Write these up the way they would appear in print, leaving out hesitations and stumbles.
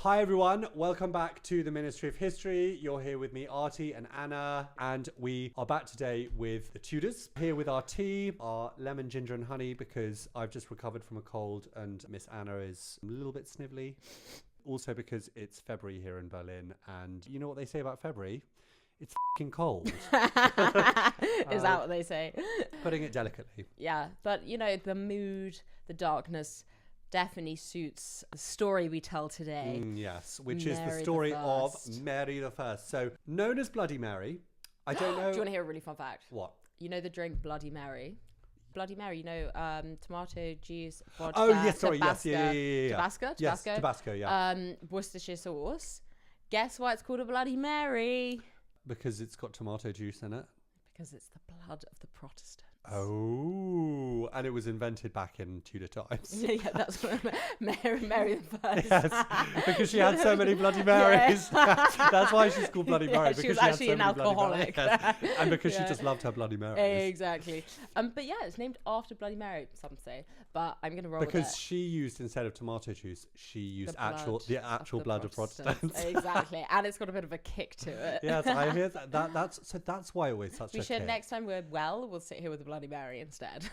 Hi everyone, welcome back to the Ministry of History. You're here with me, Artie and Anna, and we are back today with the Tudors. Here with our tea, our lemon, ginger and honey, because I've just recovered from a cold and Miss Anna is a little bit snivelly. Also because it's February here in Berlin, and you know what they say about February? It's f***ing cold. Is that what they say? Putting it delicately. Yeah, but you know, the mood, the darkness definitely suits the story we tell today. Yes, which is the Mary story the of First. Mary the First. So, known as Bloody Mary. I don't know. Do you want to hear a really fun fact? What? You know the drink Bloody Mary? Bloody Mary, you know, tomato juice, vodka, Oh, yes, sorry, Tabasco, yes, yeah. Tabasco, Yes, Tabasco, yeah. Worcestershire sauce. Guess why it's called a Bloody Mary? Because it's got tomato juice in it. Because it's the blood of the Protestants. Oh, and it was invented back in Tudor times. Yeah, that's what Mary the First. Yes, because she had so many Bloody Marys. That's why she's called Bloody Mary. Yeah, because she was had actually so an many Bloody alcoholic. Marys. Yes. And because she Yeah. just loved her Bloody Marys. Exactly. But yeah, it's named after Bloody Mary, some say. But I'm going to roll with Because it. she used, instead of tomato juice, she used The actual blood of Protestants. Exactly. And it's got a bit of a kick to it. Yes, I hear that. That's why always such We a should, kick. next time we're well, we'll sit here with a Bloody Mary instead.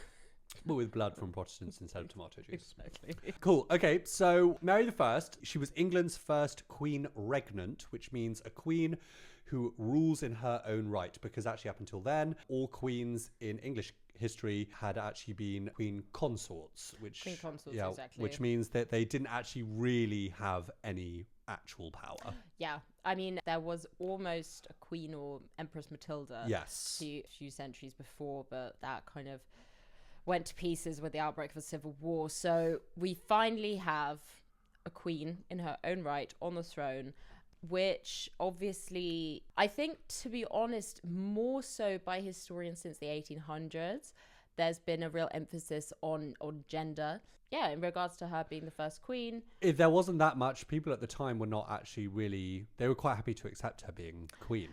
But with blood from Protestants instead of tomato juice. Exactly. Cool. Okay, so Mary I, she was England's first queen regnant, which means a queen who rules in her own right, because actually up until then, all queens in English history had actually been queen consorts, which Queen consorts, yeah, exactly. which means that they didn't actually really have any actual power. Yeah. I mean, there was almost a queen or Empress Matilda Yes. a few centuries before, but that kind of went to pieces with the outbreak of a civil war. So we finally have a queen in her own right on the throne, which obviously, I think, to be honest, more so by historians since the 1800s, there's been a real emphasis on gender. Yeah, in regards to her being the first queen. If there wasn't that much, people at the time were not actually really, they were quite happy to accept her being queen.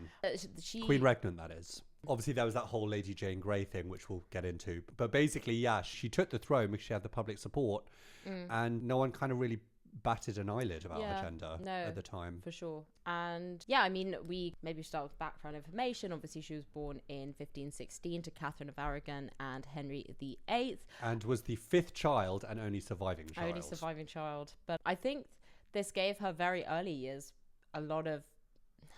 Queen regnant, that is. Obviously, there was that whole Lady Jane Grey thing, which we'll get into. But basically, yeah, she took the throne because she had the public support. And no one kind of really batted an eyelid about her gender at the time. For sure. And yeah, I mean, we maybe start with background information. Obviously, she was born in 1516 to Catherine of Aragon and Henry VIII. And was the fifth child and only surviving child. Only surviving child. But I think this gave her very early years a lot of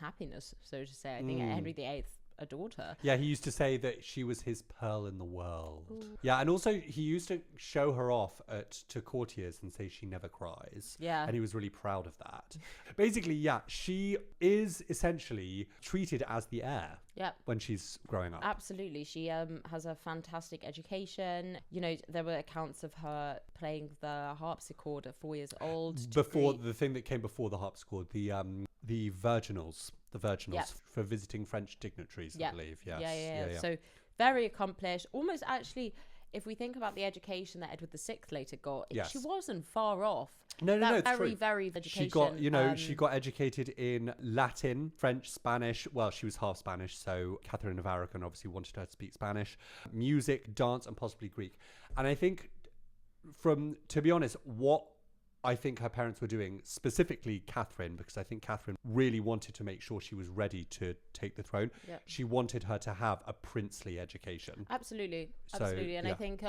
happiness, so to say. I think Henry VIII adored her. Yeah, he used to say that she was his pearl in the world. Ooh. Yeah, and also he used to show her off to courtiers and say she never cries. Yeah. And he was really proud of that. Basically, yeah, she is essentially treated as the heir. Yep. When she's growing up. Absolutely. She has a fantastic education. You know, there were accounts of her playing the harpsichord at 4 years old. Before the thing that came before the harpsichord, the virginals. The virginals for visiting French dignitaries, I believe. Yes. Yeah. So very accomplished. Almost actually, if we think about the education that Edward VI later got, she wasn't far off. No, it's very, true. Very education. She got, she got educated in Latin, French, Spanish. Well, she was half Spanish, so Catherine of Aragon obviously wanted her to speak Spanish. Music, dance, and possibly Greek. And I think, to be honest, what I think her parents were doing, specifically Catherine, because I think Catherine really wanted to make sure she was ready to take the throne. Yep. She wanted her to have a princely education. Absolutely. So, and I think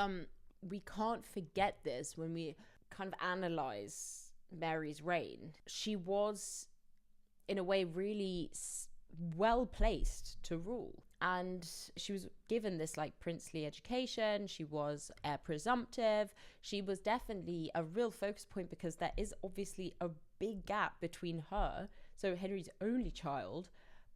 we can't forget this when we kind of analyze Mary's reign. She was, in a way, really well placed to rule. And she was given this like princely education. She was presumptive. She was definitely a real focus point because there is obviously a big gap between her, so Henry's only child,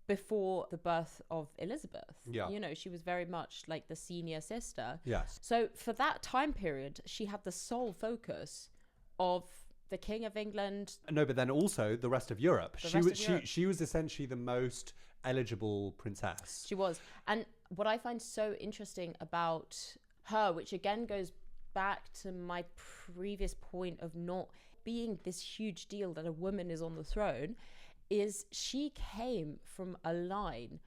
before the birth of Elizabeth. Yeah. You know, she was very much like the senior sister. Yes. So for that time period, she had the sole focus of the King of England. No, but then also the rest of Europe. She was essentially the most eligible princess. She was. And what I find so interesting about her, which again goes back to my previous point of not being this huge deal that a woman is on the throne, is she came from a line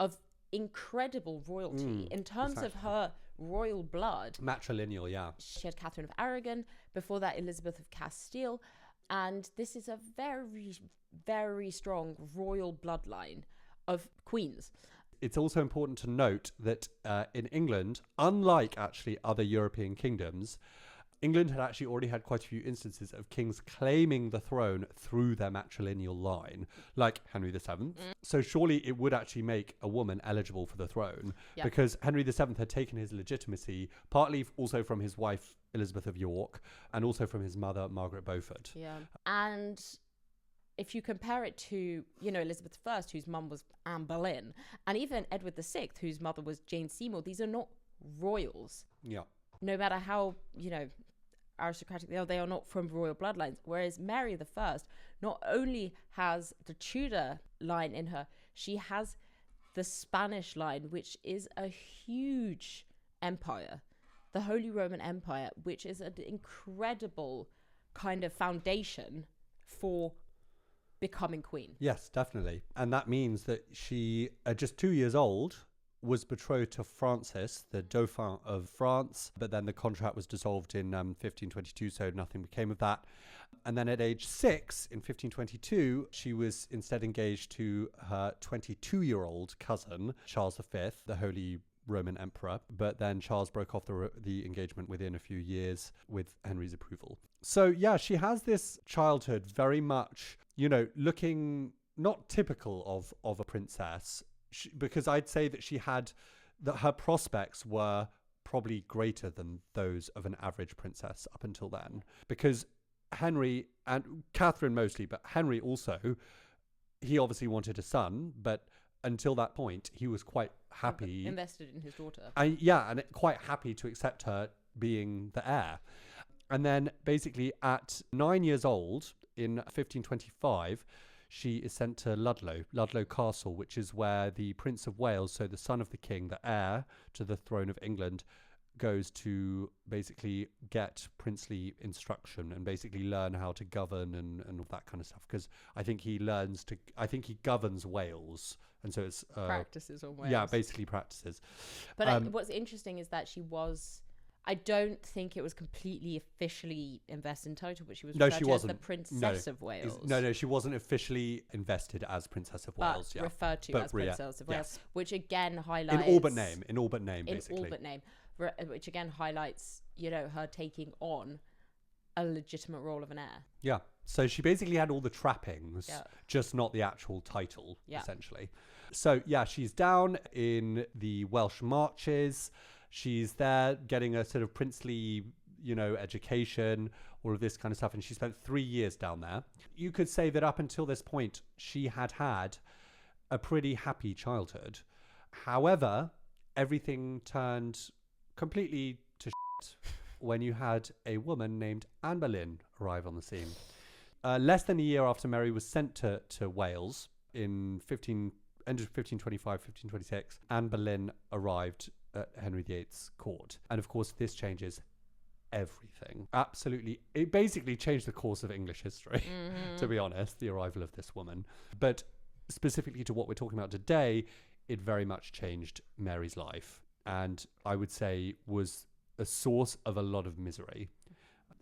of incredible royalty in terms of her royal blood. Matrilineal, yeah. She had Catherine of Aragon, before that Elizabeth of Castile. And this is a very, very strong royal bloodline of queens. It's also important to note that in England, unlike actually other European kingdoms, England had actually already had quite a few instances of kings claiming the throne through their matrilineal line, like Henry VII. So surely it would actually make a woman eligible for the throne, because Henry VII had taken his legitimacy, partly also from his wife, Elizabeth of York, and also from his mother, Margaret Beaufort. Yeah. And if you compare it to, Elizabeth I, whose mum was Anne Boleyn, and even Edward VI, whose mother was Jane Seymour, these are not royals. Yeah. No matter how, aristocratic they are not from royal bloodlines. Whereas Mary I not only has the Tudor line in her, she has the Spanish line, which is a huge empire, the Holy Roman Empire, which is an incredible kind of foundation for becoming queen. Yes, definitely. And that means that she, at just 2 years old, was betrothed to Francis, the Dauphin of France, but then the contract was dissolved in 1522, so nothing became of that. And then at age 6, in 1522, she was instead engaged to her 22-year-old cousin, Charles V, the Holy Roman Emperor. But then Charles broke off the engagement within a few years with Henry's approval. So yeah, she has this childhood very much, looking not typical of a princess, because I'd say that her prospects were probably greater than those of an average princess up until then. Because Henry, and Catherine mostly, but Henry also, he obviously wanted a son, but until that point, he was quite happy. Invested in his daughter. And quite happy to accept her being the heir. And then basically at 9 years old, in 1525, she is sent to Ludlow Castle, which is where the Prince of Wales, so the son of the king, the heir to the throne of England, goes to basically get princely instruction and basically learn how to govern and all that kind of stuff. Because I think he governs Wales. And so it's... practices on Wales. Yeah, basically practices. But what's interesting is that she was... I don't think it was completely officially invested in title, but she was referred to as the Princess of Wales. No, she wasn't officially invested as Princess of Wales. But referred to as Princess of Wales, yes. Which again highlights... In all but name, basically. In all but name, which again highlights, her taking on a legitimate role of an heir. Yeah. So she basically had all the trappings, just not the actual title, essentially. So yeah, she's down in the Welsh marches. She's there getting a sort of princely, education, all of this kind of stuff. And she spent 3 years down there. You could say that up until this point, she had a pretty happy childhood. However, everything turned completely to shit when you had a woman named Anne Boleyn arrive on the scene. Less than a year after Mary was sent to Wales in end of 1525, 1526, Anne Boleyn arrived at Henry VIII's court. And of course, this changes everything. Absolutely. It basically changed the course of English history, to be honest, the arrival of this woman. But specifically to what we're talking about today, it very much changed Mary's life. And I would say was a source of a lot of misery.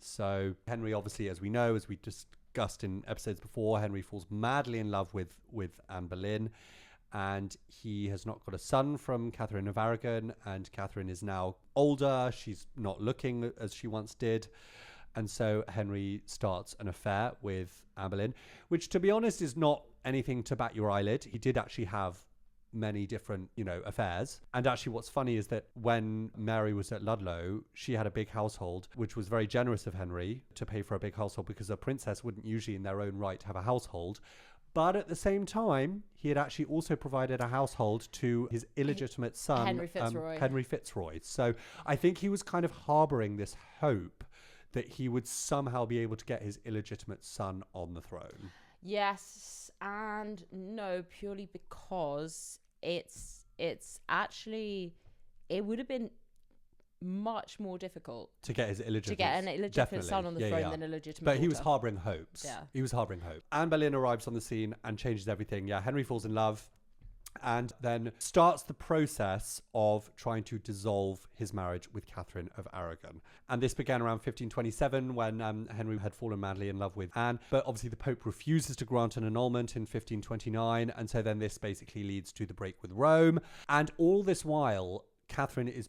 So Henry, obviously, as we know, as we discussed in episodes before, Henry falls madly in love with Anne Boleyn. And he has not got a son from Catherine of Aragon, and Catherine is now older. She's not looking as she once did. And so Henry starts an affair with Anne Boleyn, which, to be honest, is not anything to bat your eyelid. He did actually have many different, affairs. And actually what's funny is that when Mary was at Ludlow, she had a big household, which was very generous of Henry to pay for a big household, because a princess wouldn't usually in their own right have a household. But at the same time, he had actually also provided a household to his illegitimate son, Henry Fitzroy. So I think he was kind of harboring this hope that he would somehow be able to get his illegitimate son on the throne. Yes and no, purely because it's actually, it would have been much more difficult to get his illegitimate, an illegitimate son on the throne than a legitimate daughter. He was harboring hopes. He was harboring hope. Anne Boleyn arrives on the scene and changes everything. Henry falls in love. and then starts the process of trying to dissolve his marriage with Catherine of Aragon. And this began around 1527 when Henry had fallen madly in love with Anne. But obviously the Pope refuses to grant an annulment in 1529. And so then this basically leads to the break with Rome. And all this while, Catherine is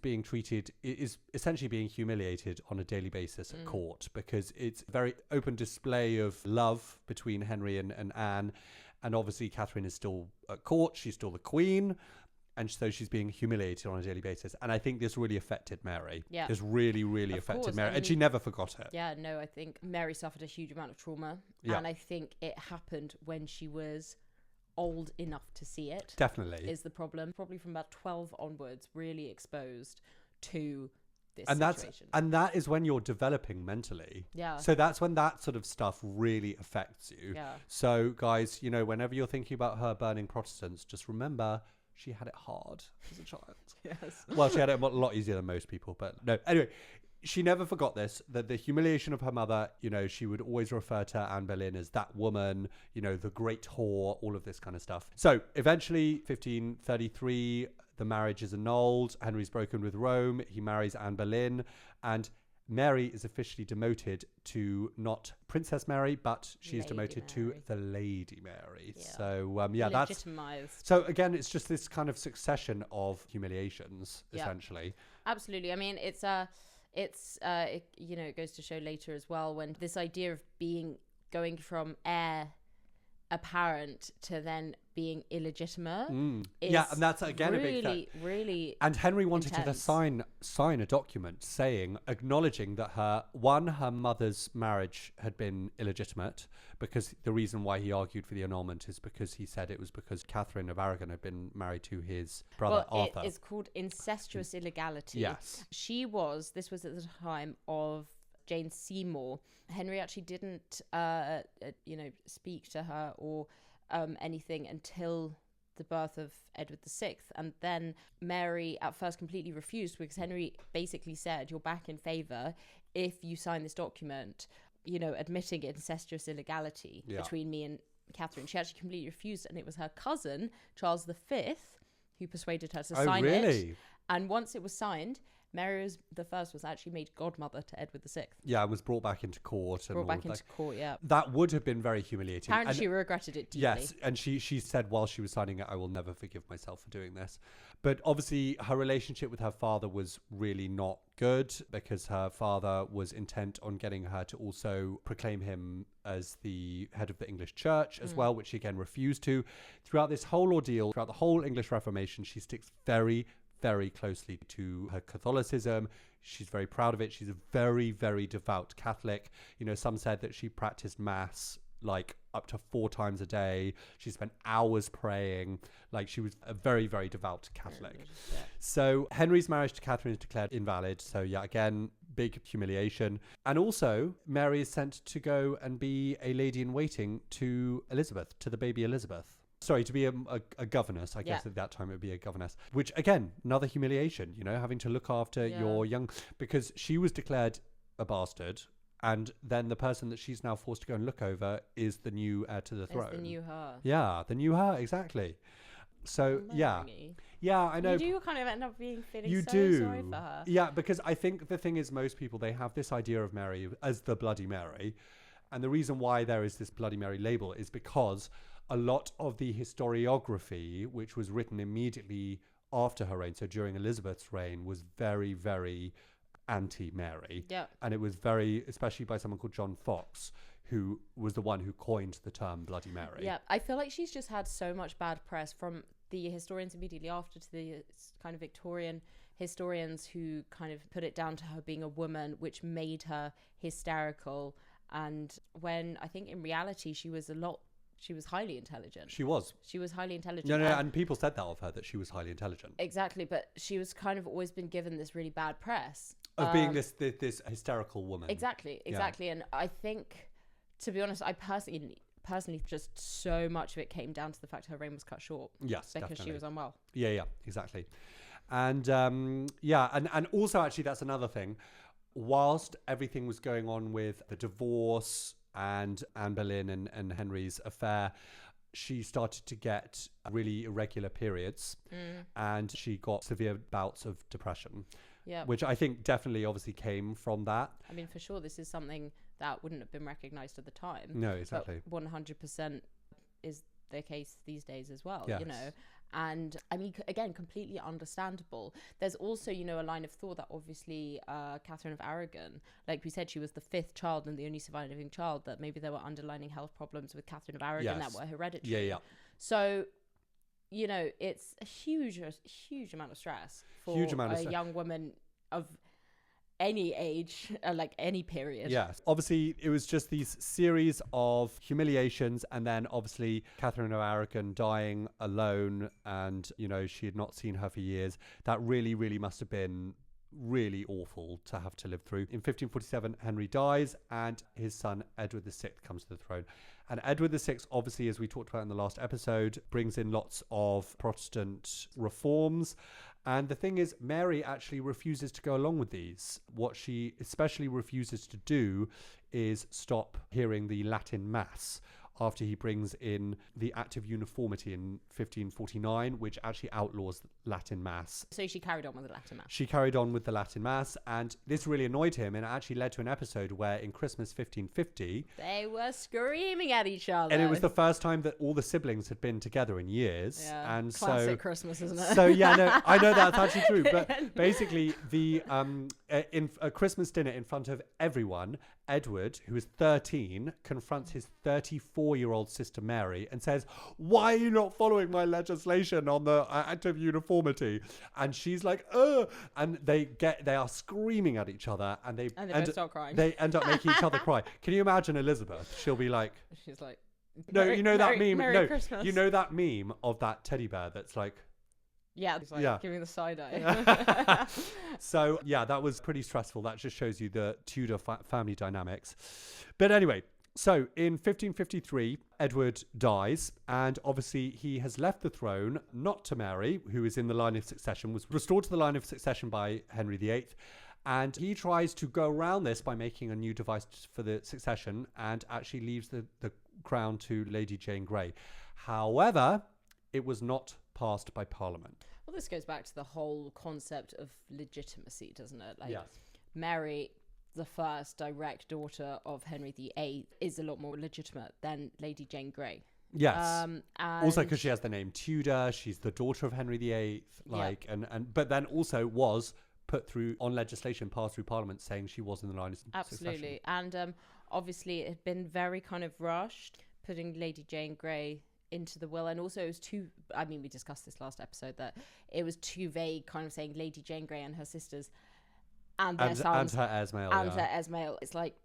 essentially being humiliated on a daily basis at court, because it's a very open display of love between Henry and Anne. And obviously Catherine is still at court. She's still the queen. And so she's being humiliated on a daily basis. And I think this really affected Mary. Yeah. This really, really affected Mary. And she never forgot it. Yeah, no, I think Mary suffered a huge amount of trauma. Yeah. And I think it happened when she was old enough to see it. Definitely. Is the problem. Probably from about 12 onwards, really exposed to this situation. And that is when you're developing mentally. Yeah. So that's when that sort of stuff really affects you. Yeah. So guys, you know, whenever you're thinking about her burning Protestants, just remember she had it hard as a child. Yes. Well, she had it a lot easier than most people, but no. Anyway, she never forgot this, that the humiliation of her mother, you know, she would always refer to Anne Boleyn as that woman, you know, the great whore, all of this kind of stuff. So eventually, 1533, the marriage is annulled. Henry's broken with Rome. He marries Anne Boleyn, and Mary is officially demoted to not Princess Mary, but she's demoted to the Lady Mary. Yeah. So that's so again, it's just this kind of succession of humiliations, essentially. Absolutely. I mean, it goes to show later as well, when this idea of going from heir apparent to then being illegitimate is and that's again really, a big thing. Really, and Henry wanted intense. to sign a document acknowledging that her mother's marriage had been illegitimate, because the reason why he argued for the annulment is because he said it was because Catherine of Aragon had been married to his brother Arthur. It is called incestuous illegality. Yes. This was at the time of Jane Seymour. Henry actually didn't, speak to her or anything until the birth of Edward VI. And then Mary at first completely refused, because Henry basically said, you're back in favour if you sign this document, you know, admitting incestuous illegality between me and Catherine. She actually completely refused, and it was her cousin, Charles V, who persuaded her to sign it. And once it was signed, Mary was actually made godmother to Edward VI. Yeah, and was brought back into court. Yeah. That would have been very humiliating. Apparently she regretted it deeply. Yes, and she said while she was signing it, I will never forgive myself for doing this. But obviously her relationship with her father was really not good, because her father was intent on getting her to also proclaim him as the head of the English church as well, which she again refused to. Throughout this whole ordeal, throughout the whole English Reformation, she sticks very, very closely to her Catholicism. She's very proud of it. She's a very, very devout Catholic. You know, some said that she practiced mass like up to 4 times a day. She spent hours praying. Like, she was a very, very devout Catholic. So Henry's marriage to Catherine is declared invalid. So yeah, again, big humiliation. And also Mary is sent to go and be a lady in waiting to Elizabeth, to the baby Elizabeth. Sorry, to be a governess. I guess at that time it would be a governess, which again, another humiliation, you know, having to look after your young, because she was declared a bastard. And then the person that she's now forced to go and look over is the new heir to the throne. It's the new her. Yeah, the new her, exactly. So, yeah, I know. You do kind of end up feeling sorry for her. Yeah, because I think the thing is, most people, they have this idea of Mary as the Bloody Mary. And the reason why there is this Bloody Mary label is because a lot of the historiography, which was written immediately after her reign, so during Elizabeth's reign, was very, very anti-Mary. Yeah. And it was very, especially by someone called John Fox, who was the one who coined the term Bloody Mary. Yeah, I feel like she's just had so much bad press from the historians immediately after to the kind of Victorian historians, who kind of put it down to her being a woman, which made her hysterical. And when I think in reality she was highly intelligent. She was highly intelligent. No, and people said that of her, that she was highly intelligent. Exactly, but she was kind of always been given this really bad press. Of being this hysterical woman. Exactly. Yeah. And I think, to be honest, I personally just so much of it came down to the fact her reign was cut short. Yes, because definitely. she was unwell. Yeah, exactly. And and also actually that's another thing. Whilst everything was going on with the divorce and Anne Boleyn and Henry's affair, she started to get really irregular periods and she got severe bouts of depression. Yeah. Which I think definitely obviously came from that. I mean, for sure, this is something that wouldn't have been recognised at the time. No, exactly. But 100% is the case these days as well, Yes. you know. And I mean, again, completely understandable. There's also, you know, a line of thought that obviously Catherine of Aragon, like we said, she was the fifth child and the only surviving child, that maybe there were underlying health problems with Catherine of Aragon that were hereditary. Yeah. So, you know, it's a huge amount of stress for a young woman of any age, like any period. Yes. Obviously, it was just these series of humiliations, and then obviously Catherine of Aragon dying alone, and, you know, she had not seen her for years. That really, really must have been really awful to have to live through. In 1547, Henry dies, and his son Edward VI comes to the throne. And Edward VI, obviously, as we talked about in the last episode, brings in lots of Protestant reforms. And the thing is, Mary actually refuses to go along with these. What she especially refuses to do is stop hearing the Latin Mass after he brings in the Act of Uniformity in 1549, which actually outlaws Latin Mass. So she carried on with the Latin Mass. She carried on with the Latin Mass, and this really annoyed him, and it actually led to an episode where in Christmas 1550... they were screaming at each other. And it was the first time that all the siblings had been together in years. Yeah, and classic Christmas, isn't it? So, yeah, no, I know that's actually true, but basically in a Christmas dinner in front of everyone, Edward, who is 13, confronts his 34-year-old sister Mary and says, "Why are you not following my legislation on the Act of Uniformity?" And she's like, "Ugh!" And they are screaming at each other, and they both start crying. They end up making each other cry. Can you imagine Elizabeth? She'll be like, she's like, "No, you know that meme. Merry Christmas. You know that meme of that teddy bear that's like." Yeah, it's like Yeah. giving the side eye. So, yeah, that was pretty stressful. That just shows you the Tudor family dynamics. But anyway, so in 1553, Edward dies, and obviously he has left the throne, not to Mary, who is in the line of succession, was restored to the line of succession by Henry VIII. And he tries to go around this by making a new device for the succession and actually leaves the crown to Lady Jane Grey. However, it was not passed by Parliament. Well, this goes back to the whole concept of legitimacy, doesn't it? Like, Yes. Mary, the first direct daughter of Henry VIII, is a lot more legitimate than Lady Jane Grey. Yes. And Also because she has the name Tudor, she's the daughter of Henry VIII, but then also was put through on legislation passed through Parliament saying she was in the line of succession. Absolutely. And obviously it had been very kind of rushed putting Lady Jane Grey into the will, and also it was too, I mean, we discussed this last episode, that it was too vague, kind of saying Lady Jane Grey and her sisters and their sons and her heirs male, and their heirs male. It's like,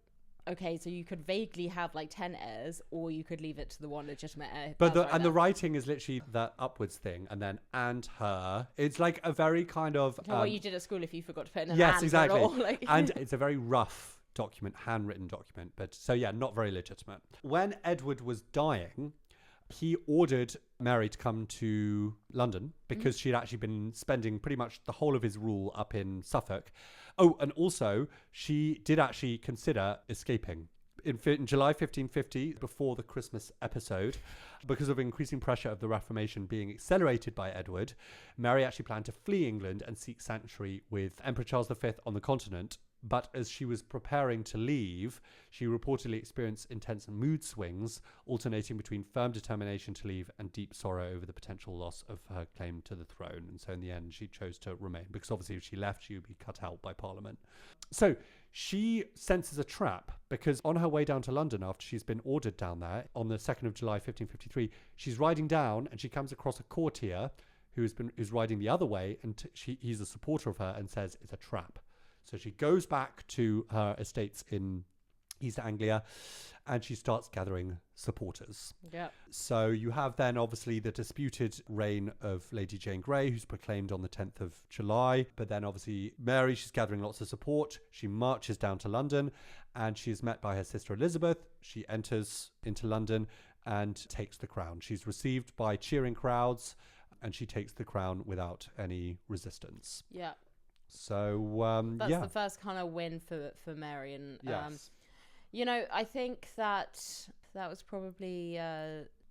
okay, so you could vaguely have like 10 heirs, or you could leave it to the one legitimate heir. But the writing is literally that upwards thing, and then and her. It's like a very kind of what you did at school if you forgot to put in an yes, and exactly. All, like. And it's a very rough document, handwritten document. But so yeah, not very legitimate. When Edward was dying, he ordered Mary to come to London because she'd actually been spending pretty much the whole of his rule up in Suffolk. Oh, and also she did actually consider escaping. In July 1550, before the Christmas episode, because of increasing pressure of the Reformation being accelerated by Edward, Mary actually planned to flee England and seek sanctuary with Emperor Charles V on the continent. But as she was preparing to leave, she reportedly experienced intense mood swings, alternating between firm determination to leave and deep sorrow over the potential loss of her claim to the throne. And so in the end, she chose to remain, because obviously if she left, she would be cut out by Parliament. So she senses a trap, because on her way down to London, after she's been ordered down there on the 2nd of July 1553, she's riding down and she comes across a courtier who's riding the other way, and he's a supporter of her and says it's a trap. So she goes back to her estates in East Anglia and she starts gathering supporters. Yeah. So you have then obviously the disputed reign of Lady Jane Grey, who's proclaimed on the 10th of July. But then obviously Mary, she's gathering lots of support. She marches down to London and she's met by her sister Elizabeth. She enters into London and takes the crown. She's received by cheering crowds and she takes the crown without any resistance. Yeah. So that's the first kind of win for Mary, and yes. you know, I think that was probably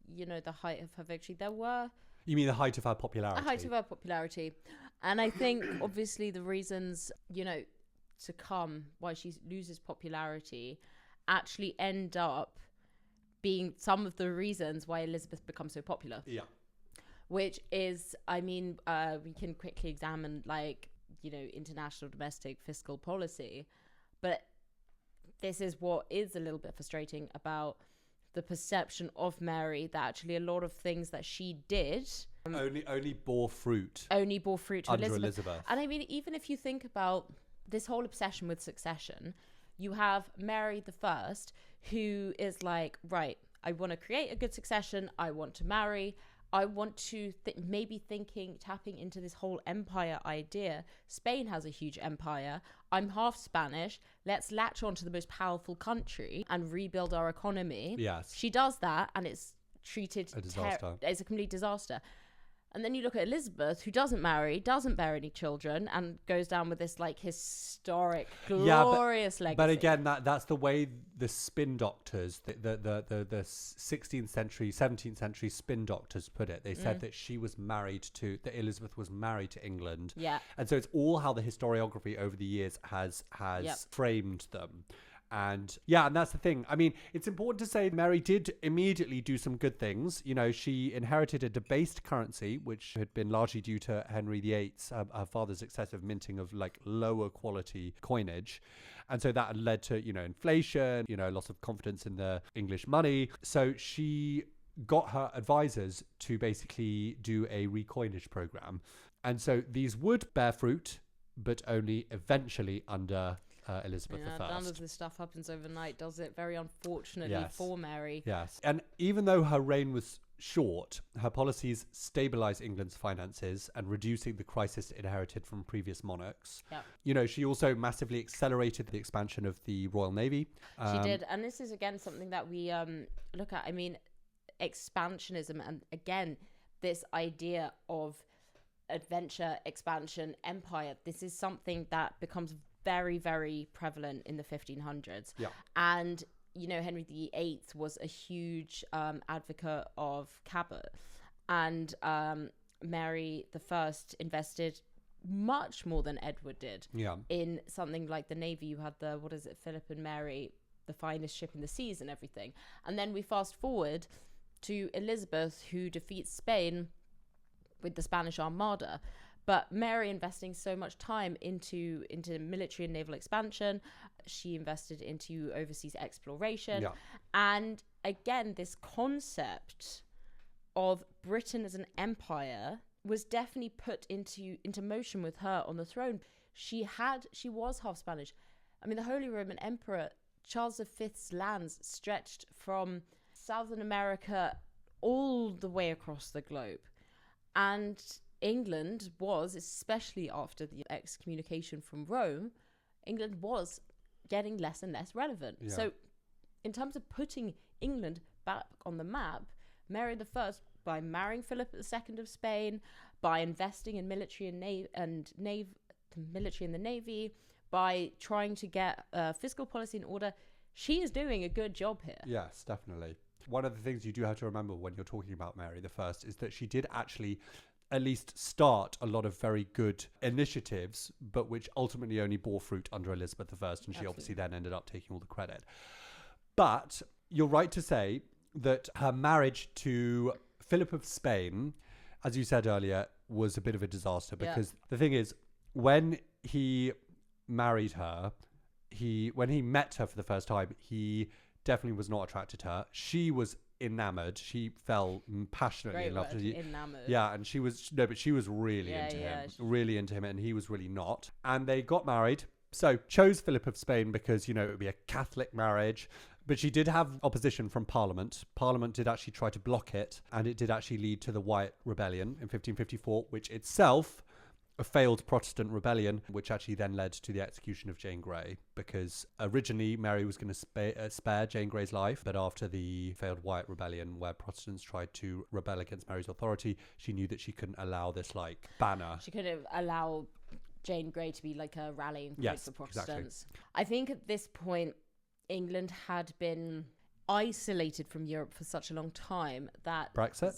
the height of her victory, there were You mean the height of her popularity? a height of her popularity. And I think, obviously, the reasons, to come why she loses popularity actually end up being some of the reasons why Elizabeth becomes so popular. Yeah. Which is, we can quickly examine, international domestic fiscal policy. But this is what is a little bit frustrating about the perception of Mary, that actually a lot of things that she did only bore fruit to under Elizabeth. And I mean, even if you think about this whole obsession with succession, you have Mary the First, who is like, right, I want to create a good succession, I want to marry, I want to tapping into this whole empire idea. Spain has a huge empire. I'm half Spanish. Let's latch on to the most powerful country and rebuild our economy. Yes. She does that, and it's treated a disaster. It's a complete disaster. And then you look at Elizabeth, who doesn't marry, doesn't bear any children, and goes down with this historic, glorious legacy. But again, that's the way the spin doctors, the 16th century, 17th century spin doctors put it. They said that that Elizabeth was married to England. Yeah. And so it's all how the historiography over the years has framed them. And that's the thing. I mean, it's important to say Mary did immediately do some good things. She inherited a debased currency, which had been largely due to Henry VIII's, her father's excessive minting of lower quality coinage. And so that led to, inflation, loss of confidence in the English money. So she got her advisors to basically do a recoinage program. And so these would bear fruit, but only eventually under Elizabeth I. None of this stuff happens overnight, does it? Very unfortunately for Mary. Yes. And even though her reign was short, her policies stabilized England's finances and reducing the crisis it inherited from previous monarchs. Yeah. She also massively accelerated the expansion of the Royal Navy. She did. And this is, again, something that we look at. I mean, expansionism, and again, this idea of adventure, expansion, empire. This is something that becomes very, very prevalent in the 1500s. Yeah. And, Henry VIII was a huge advocate of Cabot. And Mary I invested much more than Edward did in something like the Navy. You had Philip and Mary, the finest ship in the seas and everything. And then we fast forward to Elizabeth, who defeats Spain with the Spanish Armada. But Mary investing so much time into military and naval expansion. She invested into overseas exploration. Yeah. And again, this concept of Britain as an empire was definitely put into motion with her on the throne. She was half Spanish. I mean, the Holy Roman Emperor Charles V's lands stretched from Southern America all the way across the globe. And England was, especially after the excommunication from Rome, England was getting less and less relevant. Yeah. So in terms of putting England back on the map, Mary I, by marrying Philip II of Spain, by investing in military and the Navy, by trying to get fiscal policy in order, she is doing a good job here. Yes, definitely. One of the things you do have to remember when you're talking about Mary I is that she did actually at least start a lot of very good initiatives, but which ultimately only bore fruit under Elizabeth I, and she obviously then ended up taking all the credit. But you're right to say that her marriage to Philip of Spain, as you said earlier, was a bit of a disaster, because the thing is, when he married her, when he met her for the first time, he definitely was not attracted to her. She was enamored. She fell passionately in love with him. Enamored. Yeah, and she was really into him. Really into him, and he was really not. And they got married. So chose Philip of Spain because, it would be a Catholic marriage. But she did have opposition from Parliament. Parliament did actually try to block it, and it did actually lead to the Wyatt Rebellion in 1554, which itself a failed Protestant rebellion, which actually then led to the execution of Jane Grey, because originally Mary was going to spare Jane Grey's life, but after the failed Wyatt Rebellion, where Protestants tried to rebel against Mary's authority, she knew that she couldn't allow this banner. She couldn't allow Jane Grey to be like a rallying point for Protestants. Exactly. I think at this point, England had been isolated from Europe for such a long time that Brexit?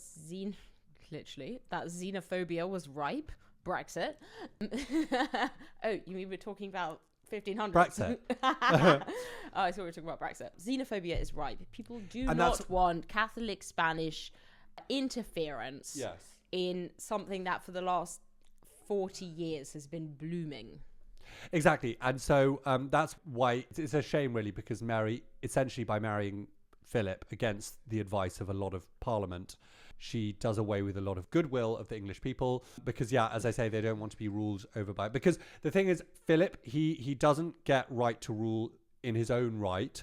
Literally, that xenophobia was ripe. Brexit. Oh, you mean we're talking about 1500s? Brexit. Oh, I thought we were talking about Brexit. Xenophobia is ripe. People do not want Catholic Spanish interference in something that for the last 40 years has been blooming. Exactly. And so that's why it's a shame, really, because Mary, essentially by marrying Philip against the advice of a lot of Parliament, she does away with a lot of goodwill of the English people because, as I say, they don't want to be ruled over by... Because the thing is, Philip, he doesn't get right to rule in his own right,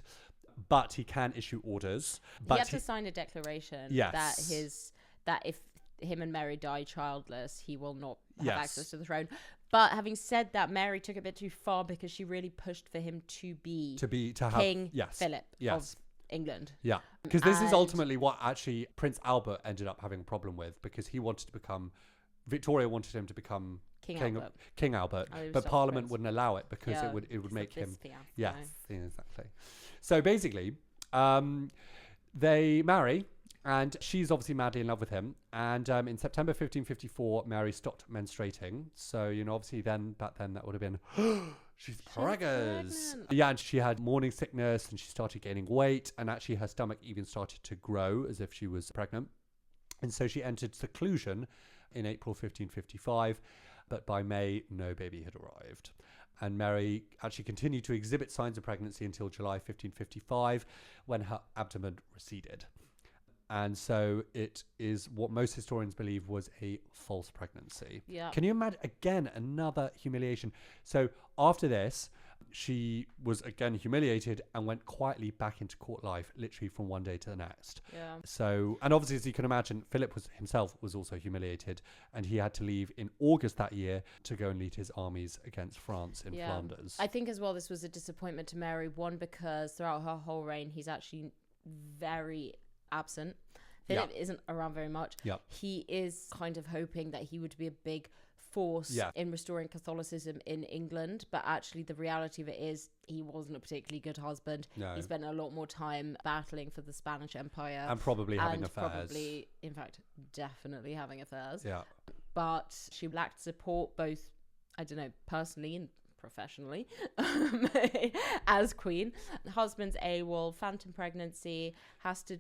but he can issue orders. But he had to sign a declaration that if him and Mary die childless, he will not have access to the throne. But having said that, Mary took it a bit too far because she really pushed for him to have King Philip of England. Yeah, because this is ultimately what actually Prince Albert ended up having a problem with, because he wanted to become... Victoria wanted him to become King Albert, but Parliament wouldn't allow it because it would make him... Exactly. So basically, they marry, and she's obviously madly in love with him. And in September 1554, Mary stopped menstruating. So, obviously back then that would have been, she's pregnant. Yeah, and she had morning sickness and she started gaining weight. And actually her stomach even started to grow as if she was pregnant. And so she entered seclusion in April 1555. But by May, no baby had arrived. And Mary actually continued to exhibit signs of pregnancy until July 1555, when her abdomen receded. And so it is what most historians believe was a false pregnancy. Yeah. Can you imagine, again, another humiliation? So after this, she was again humiliated and went quietly back into court life, literally from one day to the next. Yeah. So, and obviously, as you can imagine, Philip himself was also humiliated, and he had to leave in August that year to go and lead his armies against France in Flanders. I think as well this was a disappointment to Mary, one, because throughout her whole reign, he's actually very absent. Philip isn't around very much. He is kind of hoping that he would be a big force in restoring Catholicism in England, but actually the reality of it is he wasn't a particularly good husband. He spent a lot more time battling for the Spanish Empire and probably having affairs. Probably, in fact, definitely having affairs. But she lacked support, both, I don't know, personally and professionally, as queen. Husband's AWOL, phantom pregnancy, has to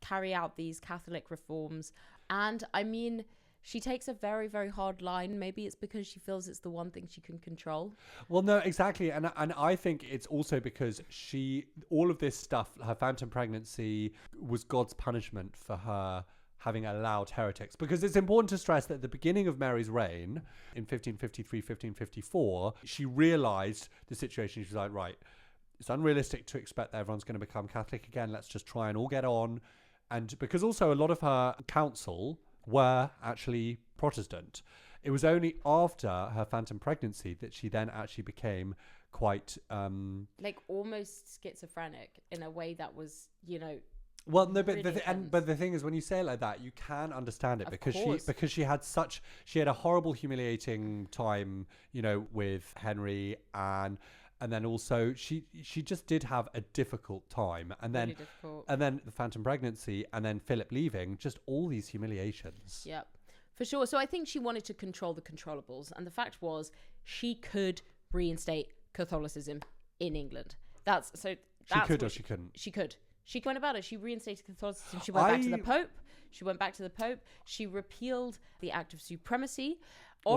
carry out these Catholic reforms. And I mean, she takes a very, very hard line. Maybe it's because she feels it's the one thing she can control. Well, no, exactly. And I think it's also because all of this stuff, her phantom pregnancy, was God's punishment for her having allowed heretics. Because it's important to stress that at the beginning of Mary's reign, in 1553, 1554, she realised the situation. She was like, right, it's unrealistic to expect that everyone's going to become Catholic again. Let's just try and all get on. And because also a lot of her council were actually Protestant. It was only after her phantom pregnancy that she then actually became quite... like almost schizophrenic in a way that was, Well, no, but the thing is, when you say it like that, you can understand it because she had a horrible, humiliating time, with Henry, and then also she just did have a difficult time, and then the phantom pregnancy, and then Philip leaving, just all these humiliations. Yep, for sure. So I think she wanted to control the controllables, and the fact was she could reinstate Catholicism in England. She could or she couldn't. She could. She went about it. She reinstated Catholicism. She went back to the Pope. She repealed the Act of Supremacy.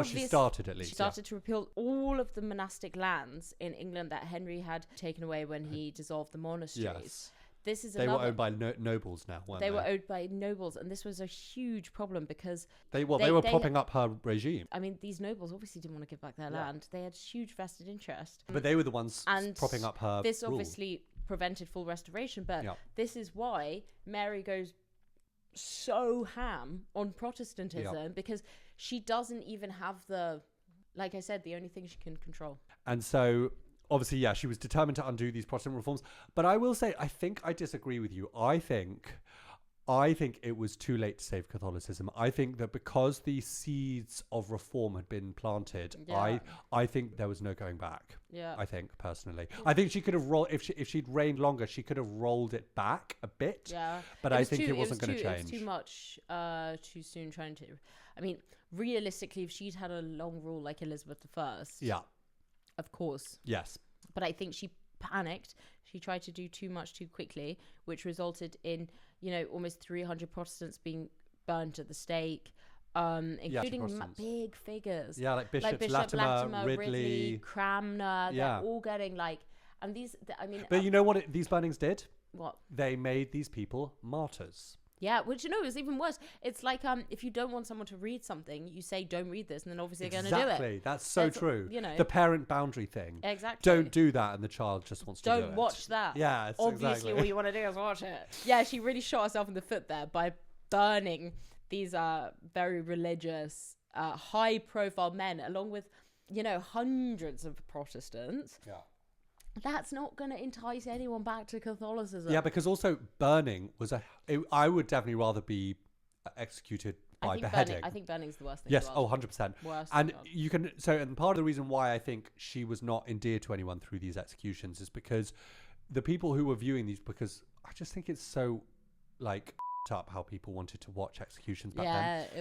She started at least. She started to repeal all of the monastic lands in England that Henry had taken away when he dissolved the monasteries. Yes. They were owned by nobles now, weren't they? They were owned by nobles, and this was a huge problem because they were propping up her regime. I mean, these nobles obviously didn't want to give back their land. They had huge vested interest. But they were the ones propping up her This rule. Obviously prevented full restoration, but this is why Mary goes so ham on Protestantism, because she doesn't even have like I said, the only thing she can control. And so obviously, she was determined to undo these Protestant reforms. But I will say, I think I disagree with you. I think I think it was too late to save Catholicism. I think that because the seeds of reform had been planted, I think there was no going back. Yeah. I think personally, I think she could have rolled if she'd reigned longer. She could have rolled it back a bit. Yeah. But I think it wasn't going to change. It was too much too soon trying to. I mean, realistically, if she'd had a long rule like Elizabeth I, yeah, of course. Yes. But I think she panicked. She tried to do too much too quickly, which resulted in, almost 300 Protestants being burnt at the stake, including big figures. Yeah, like Bishop Latimer, Ridley, Cranmer. They're all getting and these, But you know what these burnings did? What? They made these people martyrs. Yeah, which, is even worse. It's like if you don't want someone to read something, you say, don't read this, and then obviously they're going to do it. Exactly. That's so true. The parent boundary thing. Exactly. Don't do that, and the child just wants to do it. Don't watch that. Yeah, obviously exactly. All you want to do is watch it. Yeah, she really shot herself in the foot there by burning these very religious, high-profile men, along with, hundreds of Protestants. Yeah. That's not going to entice anyone back to Catholicism. Yeah, because also burning was I would definitely rather be executed by beheading. I think burning's the worst thing. Yes, 100%. Worst. And and part of the reason why I think she was not endeared to anyone through these executions is because the people who were viewing these, because I just think it's so up how people wanted to watch executions back then. Yeah,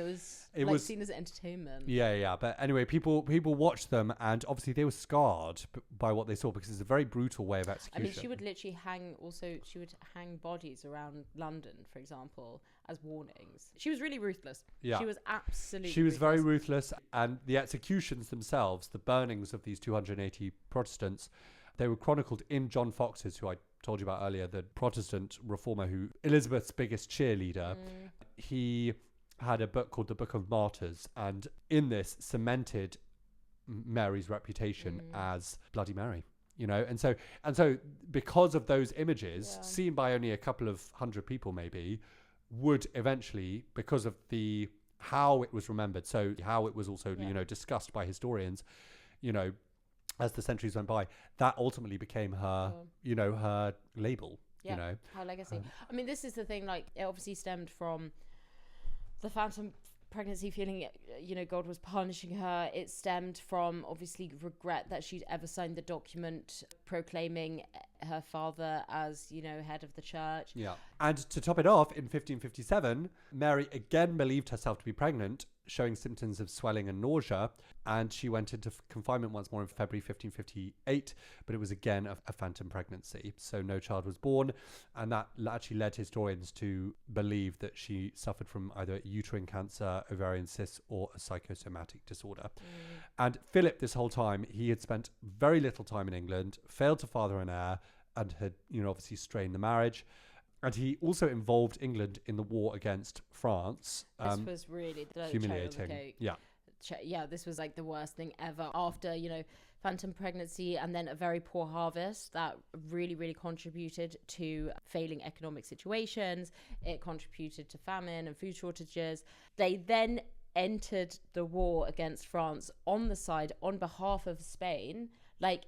it was seen as entertainment. Yeah. But anyway, people watched them, and obviously they were scarred by what they saw because it's a very brutal way of execution. I mean, she would literally hang bodies around London, for example, as warnings. She was really ruthless. Yeah. She was absolutely She was ruthless. very ruthless, and the executions themselves, the burnings of these 280 Protestants, they were chronicled in John Fox's, who I told you about earlier, the Protestant reformer who Elizabeth's biggest cheerleader. He had a book called The Book of Martyrs, and in this cemented Mary's reputation as Bloody Mary. And so because of those images, seen by only a couple of hundred people maybe, would eventually, because of how it was remembered, so how it was also discussed by historians, as the centuries went by, that ultimately became her, her label, her legacy. I mean, this is the thing, it obviously stemmed from the phantom pregnancy, feeling, God was punishing her. It stemmed from, obviously, regret that she'd ever signed the document proclaiming her father as, head of the church. Yeah. And to top it off, in 1557, Mary again believed herself to be pregnant, showing symptoms of swelling and nausea, and she went into confinement once more in February 1558, but it was again a phantom pregnancy, so no child was born, and that actually led historians to believe that she suffered from either uterine cancer, ovarian cysts, or a psychosomatic disorder. And Philip, this whole time, he had spent very little time in England, failed to father an heir, and had obviously strained the marriage. And he also involved England in the war against France. This was really the humiliating. Cake. Yeah. Yeah, this was the worst thing ever. After, phantom pregnancy and then a very poor harvest that really, really contributed to failing economic situations. It contributed to famine and food shortages. They then entered the war against France on behalf of Spain.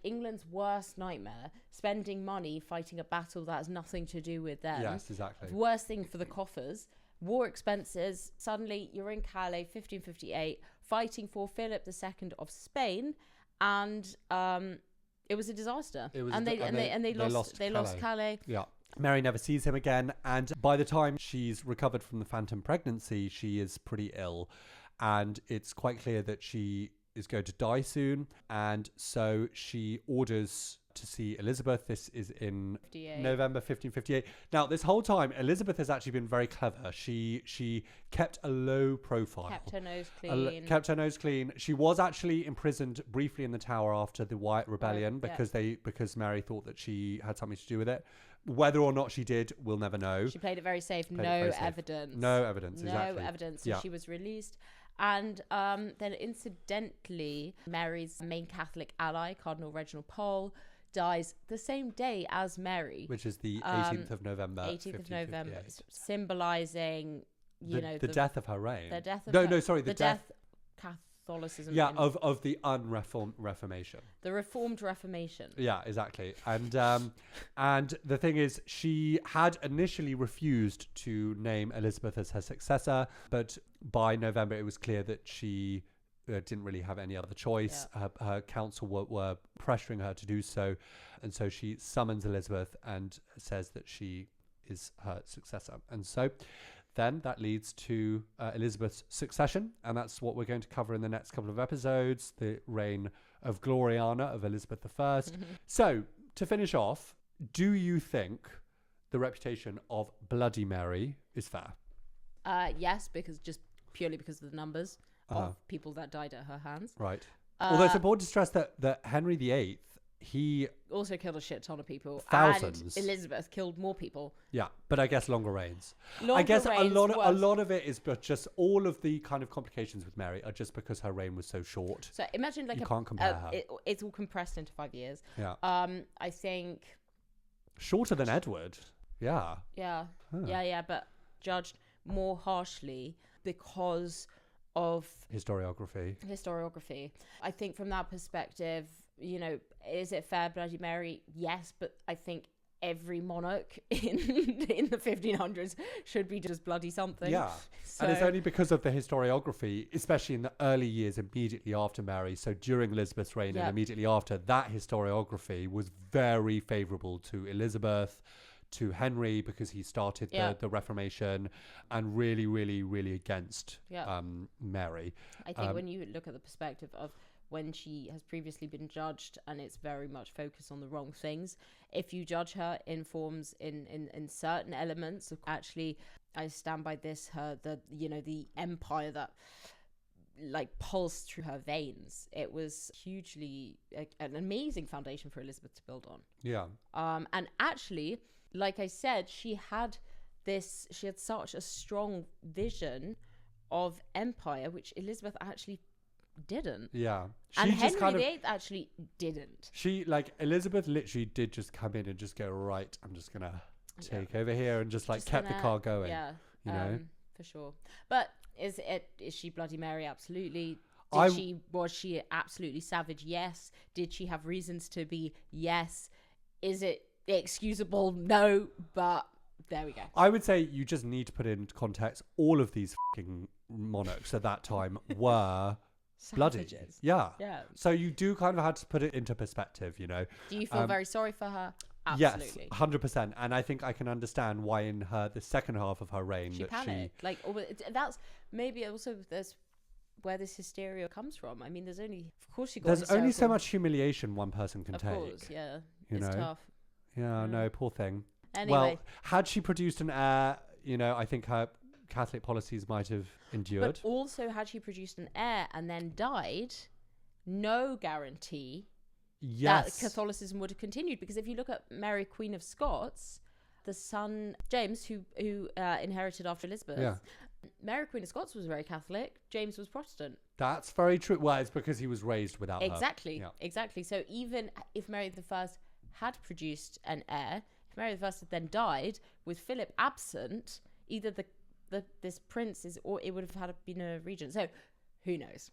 England's worst nightmare, spending money fighting a battle that has nothing to do with them. Yes, exactly. Worst thing for the coffers. War expenses. Suddenly, you're in Calais, 1558, fighting for Philip II of Spain, and it was a disaster. They lost Calais. Yeah. Mary never sees him again, and by the time she's recovered from the phantom pregnancy, she is pretty ill, and it's quite clear that she is going to die soon, and so she orders to see Elizabeth. This is in November 1558. Now, this whole time, Elizabeth has actually been very clever. She kept a low profile. Kept her nose clean. She was actually imprisoned briefly in the Tower after the Wyatt Rebellion because Mary thought that she had something to do with it. Whether or not she did, we'll never know. She played it very safe. No evidence. Exactly. No evidence. So she was released. And then incidentally, Mary's main Catholic ally, Cardinal Reginald Pole, dies the same day as Mary. Which is the 18th of November. 18th of November, symbolising, the death of her reign. The death of the death. Catholicism. Yeah, of the Reformation. The Reformed Reformation. Yeah, exactly. And and the thing is, she had initially refused to name Elizabeth as her successor, but by November it was clear that she didn't really have any other choice. Yeah. Her council were pressuring her to do so, and so she summons Elizabeth and says that she is her successor. And so then that leads to Elizabeth's succession, and that's what we're going to cover in the next couple of episodes, the reign of Gloriana, of Elizabeth I. So, to finish off, do you think the reputation of Bloody Mary is fair? Yes, purely because of the numbers of people that died at her hands. Right. Although it's important to stress that Henry VIII, he also killed a shit ton of people. Thousands. And Elizabeth killed more people. Yeah, but I guess longer reigns. A lot of it is, but just all of the kind of complications with Mary are just because her reign was so short. So imagine you can't compare her. It's all compressed into 5 years. Yeah. I think shorter than Edward. Yeah. Yeah. Huh. Yeah, but judged more harshly because of historiography. I think from that perspective, is it fair, Bloody Mary? Yes, but I think every monarch in the 1500s should be just bloody something. Yeah. And it's only because of the historiography, especially in the early years immediately after Mary. So during Elizabeth's reign and immediately after, that historiography was very favourable to Elizabeth, to Henry, because he started the Reformation, and really, really, really against Mary. I think when you look at the perspective of when she has previously been judged and it's very much focused on the wrong things, if you judge her in certain elements of, actually, I stand by this, the empire that pulsed through her veins, it was hugely an amazing foundation for Elizabeth to build on. Yeah. And actually, like I said, she had such a strong vision of empire, which Elizabeth actually didn't. Yeah. And Henry VIII actually didn't. Elizabeth literally did just come in and just go, right, I'm just going to take over here, and just kept the car going. Yeah. You know? For sure. But is she Bloody Mary? Absolutely. Was she absolutely savage? Yes. Did she have reasons to be? Yes. Is it excusable? No. But there we go. I would say you just need to put into context, all of these fucking monarchs at that time were bloody. Yeah. So you do kind of have to put it into perspective, Do you feel very sorry for her? Yes, Absolutely. 100%. And I think I can understand why in the second half of her reign she panicked. That's maybe also where this hysteria comes from. I mean, there's only so much humiliation one person can take. Of course, yeah. It's tough. Yeah, no, poor thing. Anyway. Well, had she produced an heir, I think her Catholic policies might have endured. But also, had she produced an heir and then died, no guarantee that Catholicism would have continued. Because if you look at Mary, Queen of Scots, the son James, who inherited after Elizabeth, Mary, Queen of Scots was very Catholic. James was Protestant. That's very true. Well, it's because he was raised without her. Exactly. So even if Mary I had produced an heir, if Mary I had then died with Philip absent, either this prince or it would have been a regent. So who knows?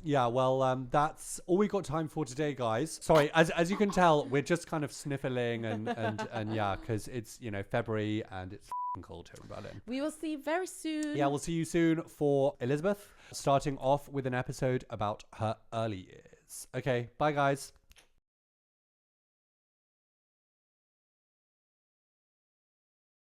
Yeah, well, that's all we got time for today, guys. Sorry, as you can tell, we're just kind of sniffling and yeah, because it's February and it's cold here in Berlin. We will see you very soon. Yeah, we'll see you soon for Elizabeth, starting off with an episode about her early years. Okay, bye guys.